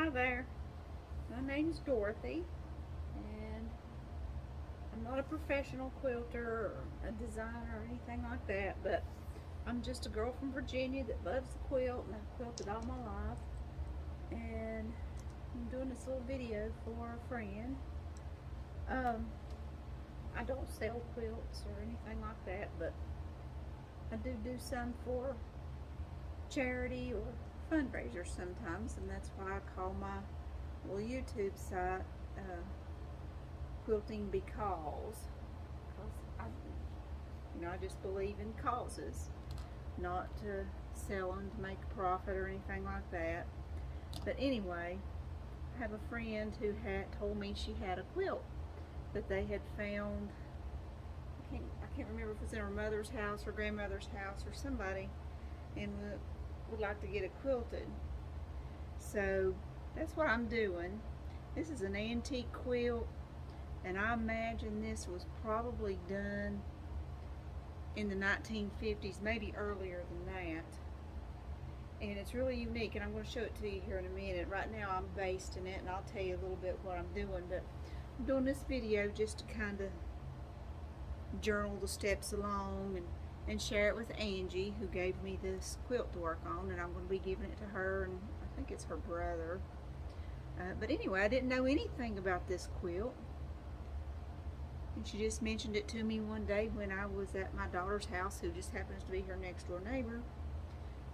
Hi there, my name's Dorothy, and I'm not a professional quilter or a designer or anything like that, but I'm just a girl from Virginia that loves to quilt, and I've quilted all my life. And I'm doing this little video for a friend. Um, I don't sell quilts or anything like that, but I do some for charity or fundraisers sometimes, and that's why I call my little YouTube site Quilting because I just believe in causes, not to sell them to make a profit or anything like that. But anyway, I have a friend who had told me she had a quilt that they had found. I can't remember if it was in her mother's house or grandmother's house or somebody, and would like to get it quilted. So that's what I'm doing. This is an antique quilt, and I imagine this was probably done in the 1950s, maybe earlier than that. And it's really unique, and I'm going to show it to you here in a minute. Right now I'm basting it, and I'll tell you a little bit what I'm doing, but I'm doing this video just to kind of journal the steps along and share it with Angie, who gave me this quilt to work on, and I'm going to be giving it to her, and I think it's her brother. But anyway, I didn't know anything about this quilt, and she just mentioned it to me one day when I was at my daughter's house, who just happens to be her next door neighbor,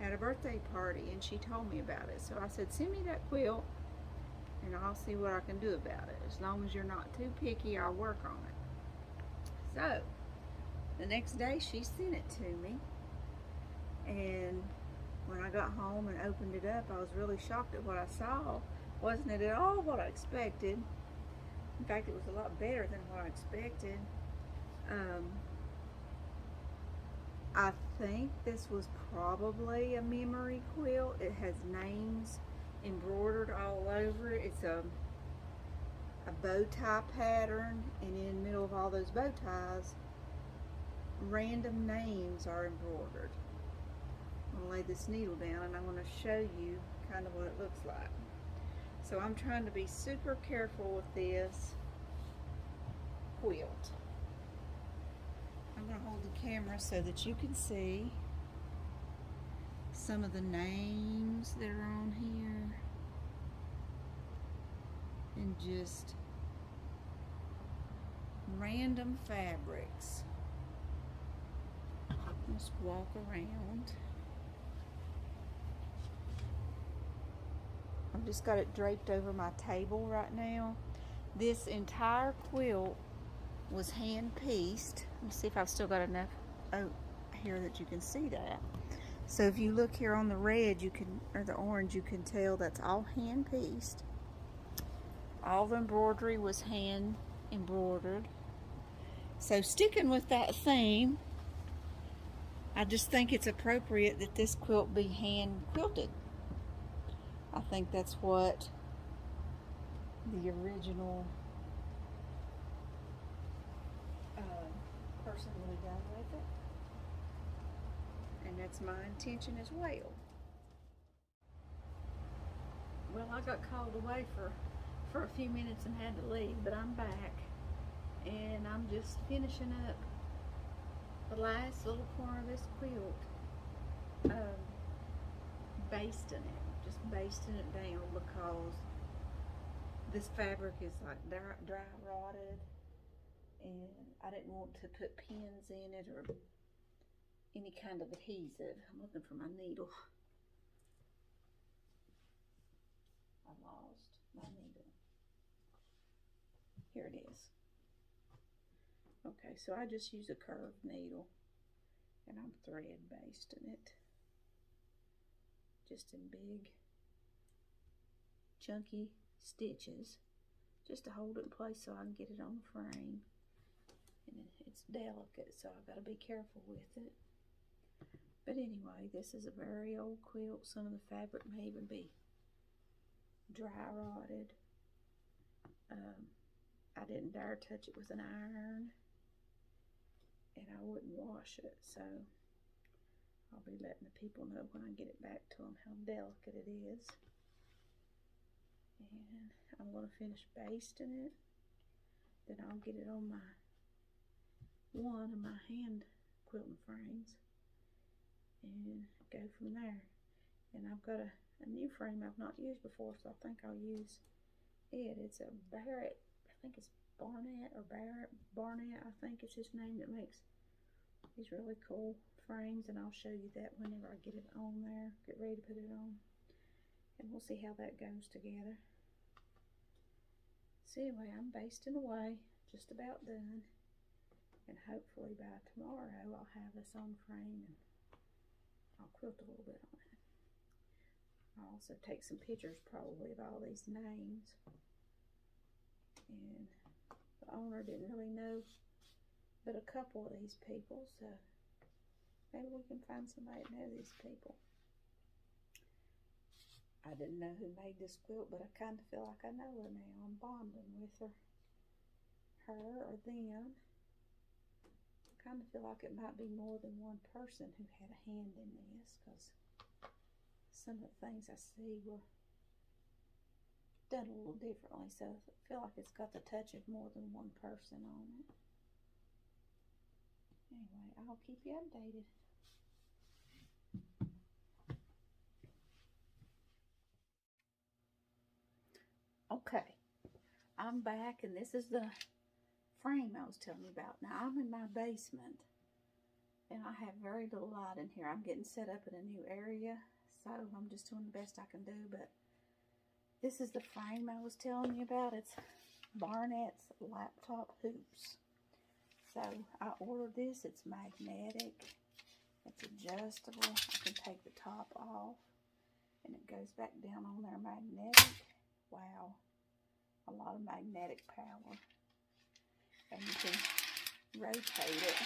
at a birthday party, and she told me about it. So I said, send me that quilt and I'll see what I can do about it. As long as you're not too picky, I'll work on it. So the next day she sent it to me, and when I got home and opened it up, I was really shocked at what I saw. Wasn't it at all what I expected. In fact, it was a lot better than what I expected. I think this was probably a memory quilt. It has names embroidered all over it. It's a bow tie pattern, and in the middle of all those bow ties, random names are embroidered. I'm going to lay this needle down, and I'm going to show you kind of what it looks like. So I'm trying to be super careful with this quilt. I'm going to hold the camera so that you can see some of the names that are on here, and just random fabrics. Just walk around. I've just got it draped over my table right now. This entire quilt was hand pieced. Let's see if I've still got enough here that you can see that. So if you look here on the red, or the orange, you can tell that's all hand pieced. All the embroidery was hand embroidered. So sticking with that theme, I just think it's appropriate that this quilt be hand quilted. I think that's what the original person would have done with it, and that's my intention as well. Well, I got called away for a few minutes and had to leave, but I'm back, and I'm just finishing up the last little corner of this quilt, basting it, just basting it down, because this fabric is like dry rotted, and I didn't want to put pins in it or any kind of adhesive. I'm looking for my needle. I lost my needle. Here it is. Okay, so I just use a curved needle, and I'm thread basting it, just in big chunky stitches, just to hold it in place so I can get it on the frame. And it's delicate, so I've got to be careful with it. But anyway, this is a very old quilt. Some of the fabric may even be dry rotted. I didn't dare touch it with an iron, and I wouldn't wash it, so I'll be letting the people know when I get it back to them how delicate it is. And I'm going to finish basting it. Then I'll get it on one of my hand quilting frames and go from there. And I've got a new frame I've not used before, so I think I'll use it. It's a Barrett, I think it's Barnett or Barnett, I think it's his name, that makes these really cool frames, and I'll show you that whenever I get it on there, get ready to put it on, and we'll see how that goes together. So anyway, I'm basting away, just about done, and hopefully by tomorrow I'll have this on frame and I'll quilt a little bit on it. I'll also take some pictures probably of all these names, and the owner didn't really know but a couple of these people, so maybe we can find somebody that knows these people. I didn't know who made this quilt, but I kind of feel like I know her now. I'm bonding with her or them. I kind of feel like it might be more than one person who had a hand in this, because some of the things I see were done a little differently, so I feel like it's got the touch of more than one person on it. Anyway, I'll keep you updated. Okay, I'm back, and this is the frame I was telling you about. Now, I'm in my basement, and I have very little light in here. I'm getting set up in a new area, so I'm just doing the best I can do, but this is the frame I was telling you about. It's Barnett's laptop hoops. So I ordered this. It's magnetic. It's adjustable. I can take the top off and it goes back down on there magnetic. Wow. A lot of magnetic power. And you can rotate it.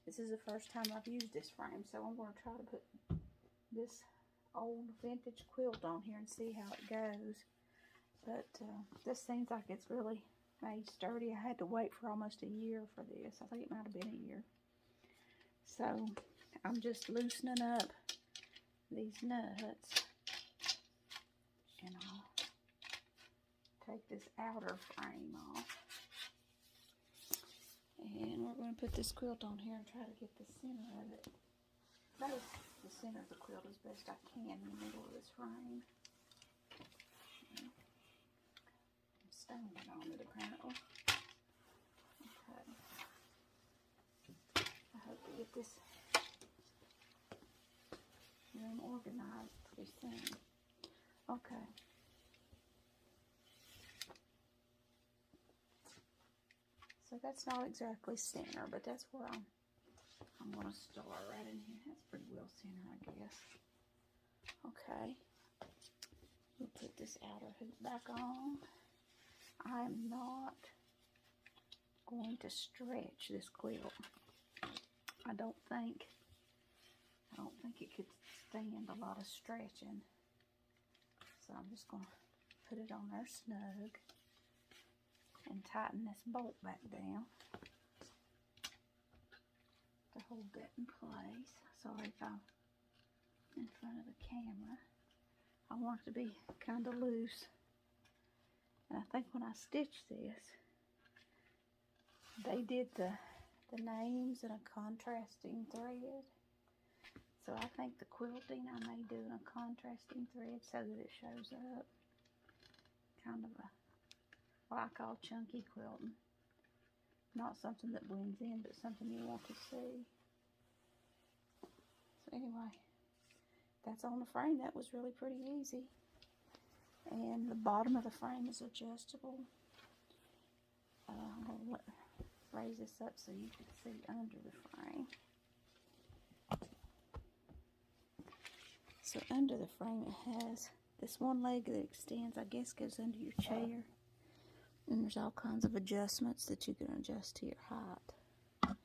This is the first time I've used this frame, so I'm going to try to put this old vintage quilt on here and see how it goes. But this seems like it's really made sturdy. I had to wait for almost a year for this. I think it might have been a year. So I'm just loosening up these nuts, and I'll take this outer frame off, and we're going to put this quilt on here and try to get the center of it. Both the center of the quilt as best I can in the middle of this frame. I'm standing on it apparently. Okay. I hope to get this room organized pretty soon. Okay. So that's not exactly center, but that's where I'm going to start right in here. That's pretty well center, I guess. Okay. We'll put this outer hoop back on. I am not going to stretch this quilt. I don't think it could stand a lot of stretching. So I'm just going to put it on there snug and tighten this bolt back down to hold that in place. Sorry if I'm in front of the camera. I want it to be kind of loose. And I think when I stitched this, they did the names in a contrasting thread. So I think the quilting I may do in a contrasting thread so that it shows up. Kind of what I call chunky quilting. Not something that blends in, but something you want to see. So anyway, that's on the frame. That was really pretty easy. And the bottom of the frame is adjustable. I'm going to raise this up so you can see under the frame. So under the frame it has this one leg that extends, I guess goes under your chair. And there's all kinds of adjustments that you can adjust to your height.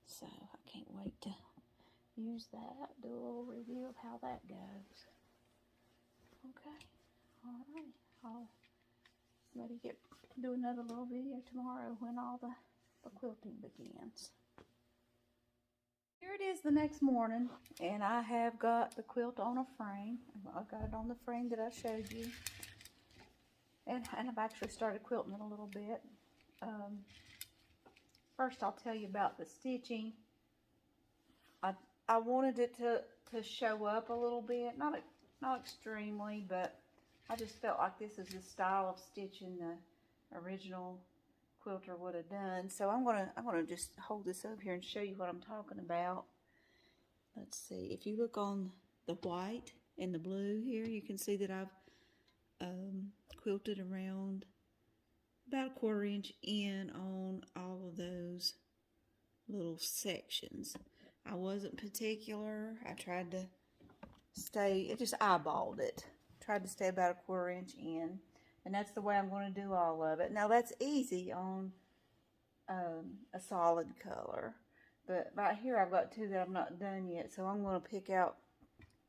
So I can't wait to use that, do a little review of how that goes. Okay, alright, I'll maybe do another little video tomorrow when all the quilting begins. Here it is the next morning, and I have got the quilt on a frame. I've got it on the frame that I showed you. And I've actually started quilting it a little bit. First, I'll tell you about the stitching. I wanted it to show up a little bit, not extremely, but I just felt like this is the style of stitching the original quilter would have done. So I'm gonna just hold this up here and show you what I'm talking about. Let's see, if you look on the white and the blue here, you can see that I've quilted around about a 1/4 inch in on all of those little sections. I wasn't particular. I tried to stay, it just eyeballed it. Tried to stay about a 1/4 inch in. And that's the way I'm going to do all of it. Now that's easy on a solid color. But right here I've got two that I've not done yet. So I'm going to pick out,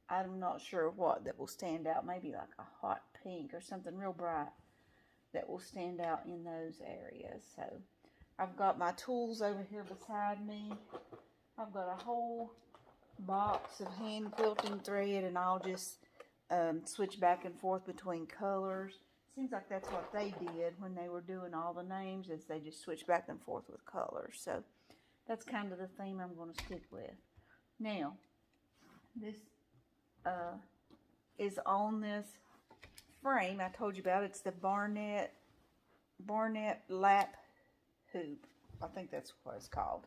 I'm not sure what that will stand out. Maybe like a hot pink or something real bright that will stand out in those areas. So I've got my tools over here beside me. I've got a whole box of hand quilting thread, and I'll just switch back and forth between colors. Seems like that's what they did when they were doing all the names, is they just switch back and forth with colors. So that's kind of the theme I'm going to stick with. Now, this is on this frame I told you about. It's the Barnett lap hoop. I think that's what it's called.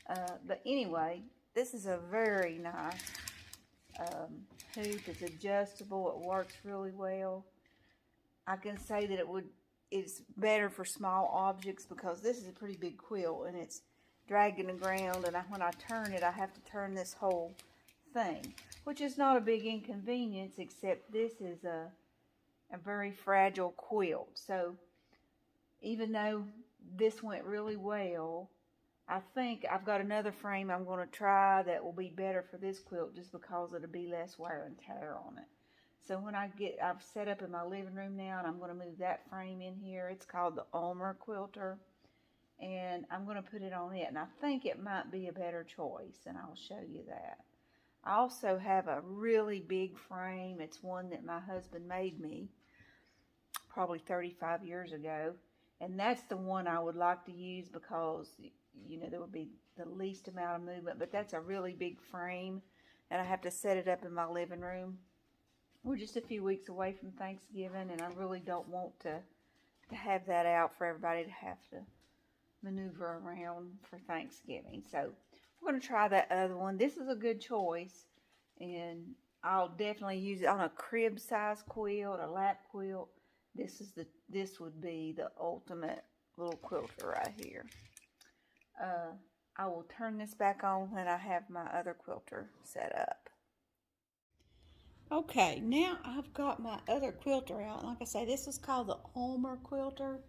But anyway, this is a very nice hoop. It's adjustable. It works really well. I can say that it's better for small objects because this is a pretty big quilt and it's dragging the ground, and when I turn it, I have to turn this whole thing, which is not a big inconvenience, except this is a very fragile quilt. So even though this went really well, I think I've got another frame I'm going to try that will be better for this quilt, just because it'll be less wear and tear on it. So when I've set up in my living room now, and I'm going to move that frame in here. It's called the Ulmer Quilter, and I'm going to put it on it, and I think it might be a better choice, and I'll show you that. I also have a really big frame. It's one that my husband made me probably 35 years ago, and that's the one I would like to use because, you know, there would be the least amount of movement. But that's a really big frame, and I have to set it up in my living room. We're just a few weeks away from Thanksgiving, and I really don't want to have that out for everybody to have to maneuver around for Thanksgiving. So we're going to try that other one. This is a good choice, and I'll definitely use it on a crib size quilt, a lap quilt. This would be the ultimate little quilter right here. I will turn this back on when I have my other quilter set up. Okay, now I've got my other quilter out. Like I say, this is called the Ulmer Quilter,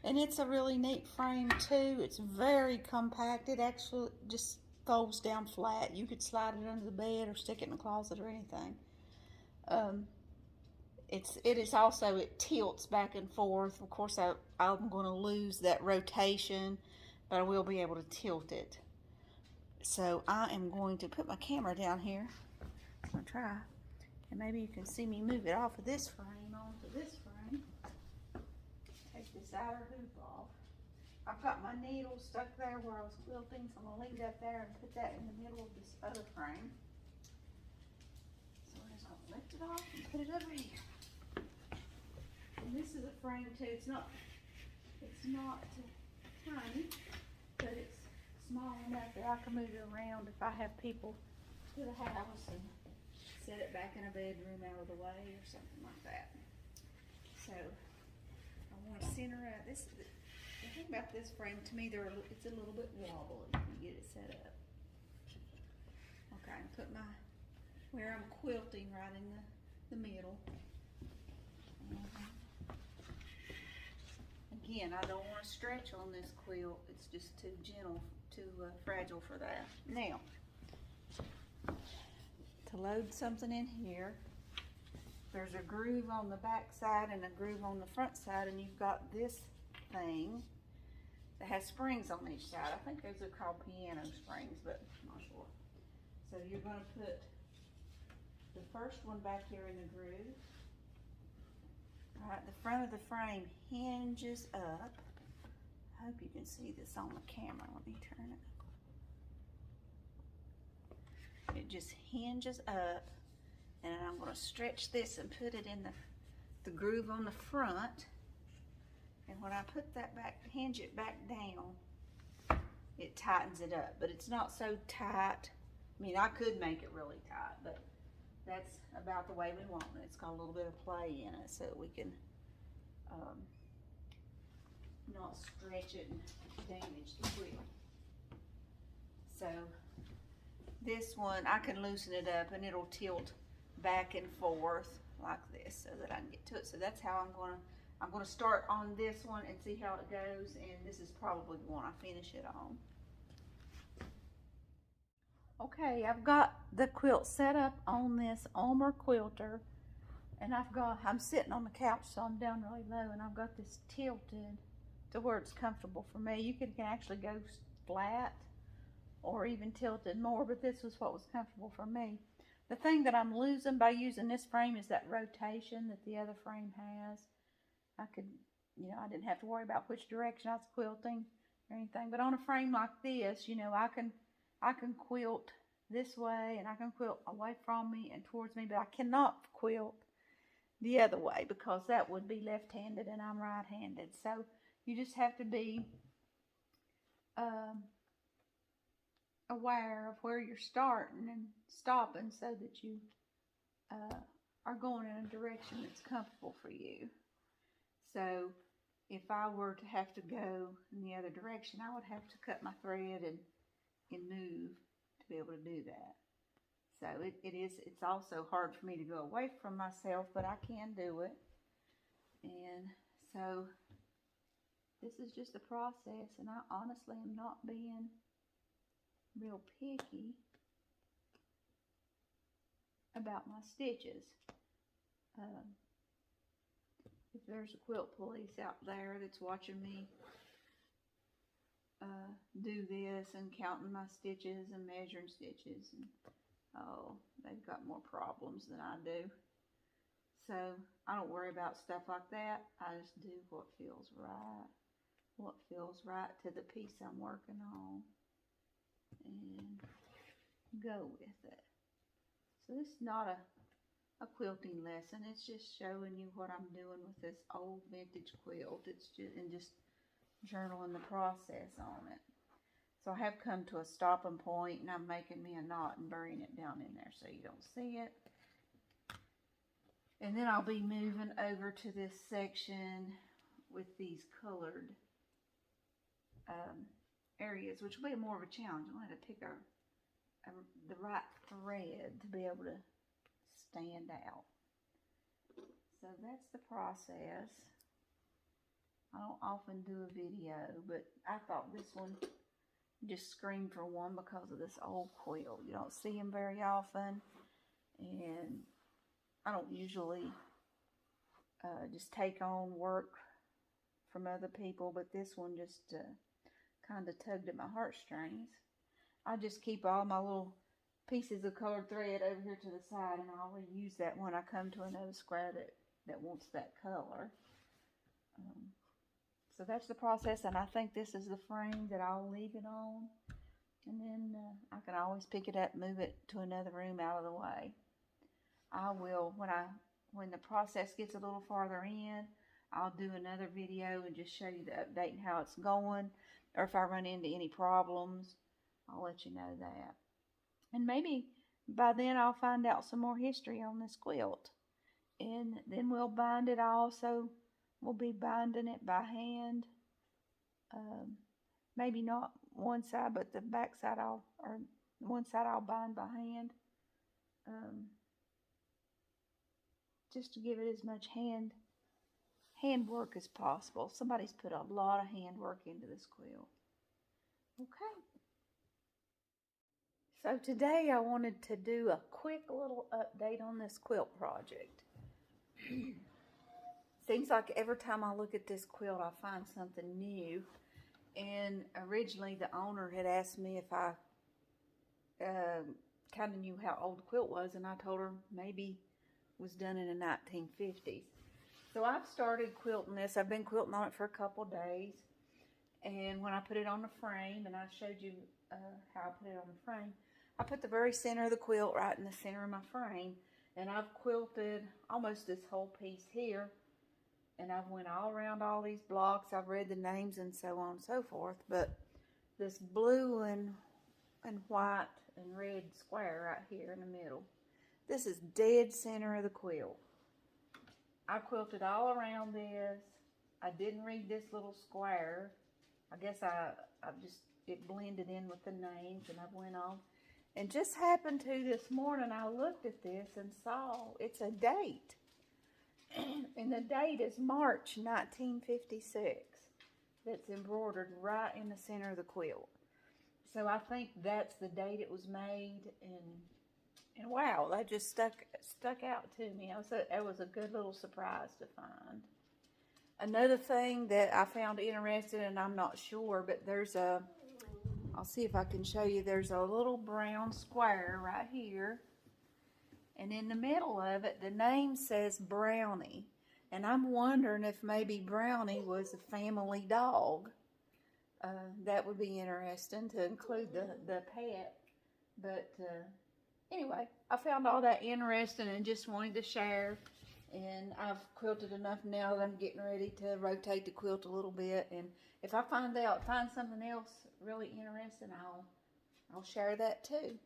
and it's a really neat frame too. It's very compact. It actually just folds down flat. You could slide it under the bed or stick it in the closet or anything. It tilts back and forth. Of course, I'm going to lose that rotation, but I will be able to tilt it. So I am going to put my camera down here. I'm going to try. And maybe you can see me move it off of this frame onto this frame. Take this outer hoop off. I've got my needle stuck there where I was quilting, so I'm going to leave that there and put that in the middle of this other frame. So I'm just going to lift it off and put it over here. And this is a frame too. It's not tiny, but it's small enough that I can move it around if I have people to the house and set it back in a bedroom out of the way or something like that. So I want to center it. The thing about this frame, to me, it's a little bit wobbly when you get it set up. Okay, I put where I'm quilting right in the middle. Again, I don't want to stretch on this quilt. It's just too gentle, too fragile for that. Now, to load something in here, there's a groove on the back side and a groove on the front side, and you've got this thing that has springs on each side. I think those are called piano springs, but I'm not sure. So you're going to put the first one back here in the groove. All right, the front of the frame hinges up. I hope you can see this on the camera. Let me turn it. It just hinges up, and I'm going to stretch this and put it in the groove on the front. And when I put that back, hinge it back down, it tightens it up. But it's not so tight. I mean, I could make it really tight, but that's about the way we want it. It's got a little bit of play in it so that we can not stretch it and damage the quilt. So this one, I can loosen it up and it'll tilt back and forth like this so that I can get to it. So that's how I'm gonna start on this one and see how it goes, and this is probably the one I finish it on. Okay, I've got the quilt set up on this Omer quilter, and I'm sitting on the couch, so I'm down really low, and I've got this tilted to where it's comfortable for me. You can actually go flat or even tilted more, but this was what was comfortable for me. The thing that I'm losing by using this frame is that rotation that the other frame has. I didn't have to worry about which direction I was quilting or anything, but on a frame like this, I can quilt this way, and I can quilt away from me and towards me, but I cannot quilt the other way because that would be left-handed and I'm right-handed. So you just have to be aware of where you're starting and stopping so that you are going in a direction that's comfortable for you. So if I were to have to go in the other direction, I would have to cut my thread and move to be able to do that. So it's also hard for me to go away from myself, but I can do it. And so this is just a process, and I honestly am not being real picky about my stitches. If there's a quilt police out there that's watching me do this and counting my stitches and measuring stitches, and they've got more problems than I do. So I don't worry about stuff like that. I just do what feels right to the piece I'm working on, and go with it. So this is not a quilting lesson. It's just showing you what I'm doing with this old vintage quilt. It's just journaling the process on it. So I have come to a stopping point, and I'm making me a knot and burying it down in there so you don't see it. And then I'll be moving over to this section with these colored areas, which will be more of a challenge. I'll have to pick the right thread to be able to stand out. So that's the process. I don't often do a video, but I thought this one just screamed for one because of this old quilt. You don't see them very often, and I don't usually just take on work from other people, but this one just kind of tugged at my heartstrings. I just keep all my little pieces of colored thread over here to the side, and I only use that when I come to another square that wants that color. So that's the process, and I think this is the frame that I'll leave it on, and then I can always pick it up and move it to another room out of the way. I will, when the process gets a little farther in, I'll do another video and just show you the update and how it's going, or if I run into any problems, I'll let you know that. And maybe by then I'll find out some more history on this quilt, and then we'll bind it. We'll be binding it by hand. Maybe not one side, but the back side one side I'll bind by hand. Just to give it as much handwork as possible. Somebody's put a lot of handwork into this quilt. Okay. So today I wanted to do a quick little update on this quilt project. Seems like every time I look at this quilt I find something new, And originally the owner had asked me if I kind of knew how old the quilt was, and I told her maybe it was done in the 1950s. So I've started quilting this. I've been quilting on it for a couple days. And when I put it on the frame, and I showed you how I put it on the frame, I put the very center of the quilt right in the center of my frame. And I've quilted almost this whole piece here. And I've went all around all these blocks. I've read the names and so on and so forth. But this blue and white and red square right here in the middle, this is dead center of the quilt. I quilted all around this. I didn't read this little square. I guess it blended in with the names, and I went on. And just happened to this morning, I looked at this and saw it's a date. And the date is March 1956. That's embroidered right in the center of the quilt. So I think that's the date it was made, and wow, that just stuck out to me. It was a good little surprise to find. Another thing that I found interesting, and I'm not sure, but I'll see if I can show you, there's a little brown square right here. And in the middle of it, the name says Brownie. And I'm wondering if maybe Brownie was a family dog. That would be interesting to include the pet. But anyway, I found all that interesting and just wanted to share. And I've quilted enough now that I'm getting ready to rotate the quilt a little bit. And if I find something else really interesting, I'll share that too.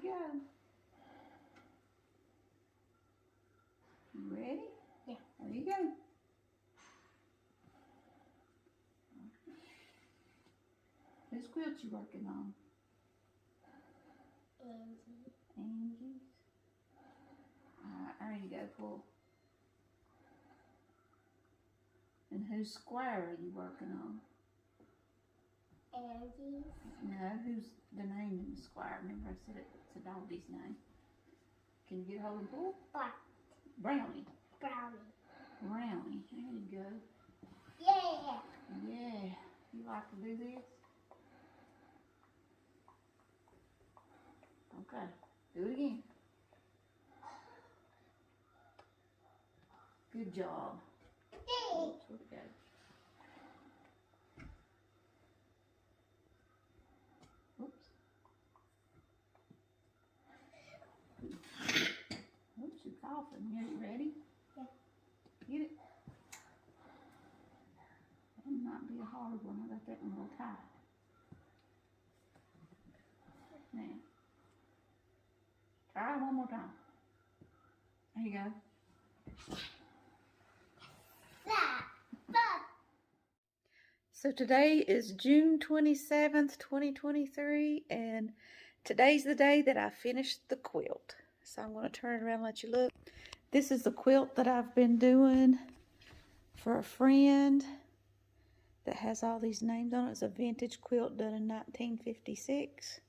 Yeah. You ready? Yeah. There you go. Whose quilt you working on? Angie. Angie's. Alright, there you go, pull. And whose square are you working on? Angie's. No, who's the name in the square? Remember I said it's a doggy's name. Can you get hold and pull? Brownie. Brownie. Brownie. There you go. Yeah. Yeah. You like to do this? Okay. Do it again. Good job. Oops, where'd it go? Oops. Oops, you're coughing. You ready? Yeah. Get it. That might be a hard one. I got that one a little tight. Now, try it one more time. There you go. So today is June 27th, 2023, and today's the day that I finished the quilt. So I'm going to turn it around and let you look. This is the quilt that I've been doing for a friend that has all these names on it. It's a vintage quilt done in 1956.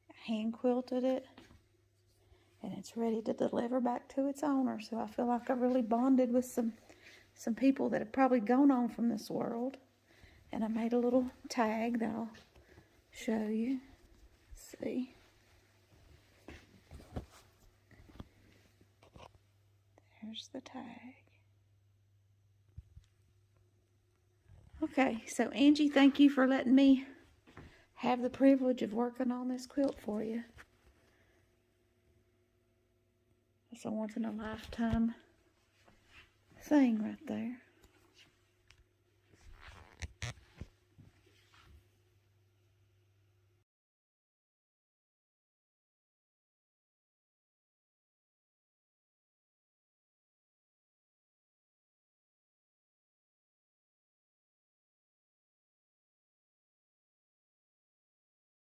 I hand quilted it, and it's ready to deliver back to its owner. So I feel like I really bonded with some people that have probably gone on from this world. And I made a little tag that I'll show you. Let's see. There's the tag. Okay, so Angie, thank you for letting me have the privilege of working on this quilt for you. It's a once in a lifetime thing right there.